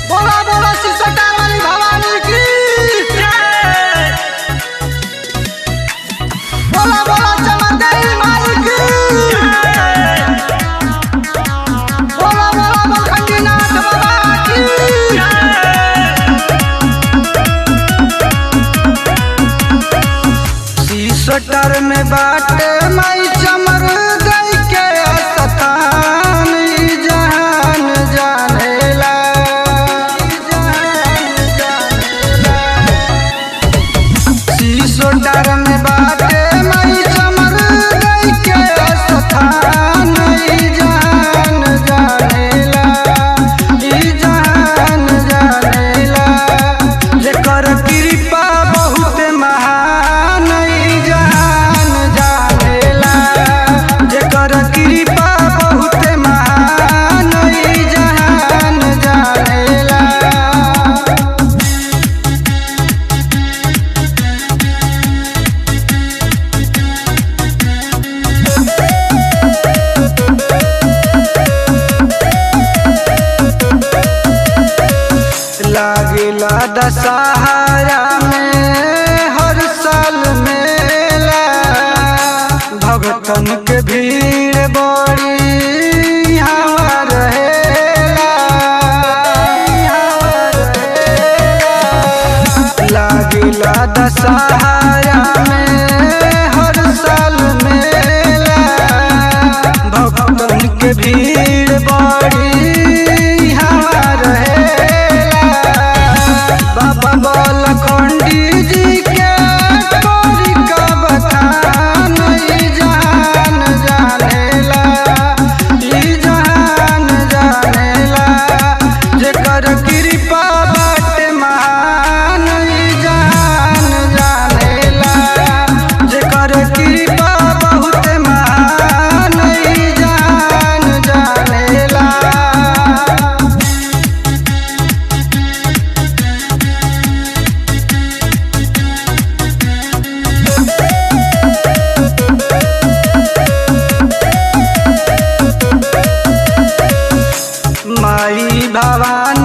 बोला बोला सिसकार वाली भवानी की बोला बोला चमत्कारी माई की बोला बोला मखंडी नाथ बाबा की सिसकार में बाटे माई चमर गई के स्थान जहान जानेला सिसकार में बाटे माई चमर गई के स्थान जहान जानेला जहान जानेला जेकर कृपा बहुत महान जहान जानेला जेकर कृपा बहुत महान जहान जानेला। लागेला दशहरा में हर साल मेला भगतन के भीड़ बड़ी यहाँ रहेला लागेला दशहरा में हर साल मेला भगतन के भीड़ बड़ी यहाँ रहेला बाबा बलखंडी जी के तोरी का बखान जहान जानेला जहान जानेला जेकर कृपा बाटे महान जहान जानेला जेकर कृपा बहुत महान जहान जानेला। माई भवानी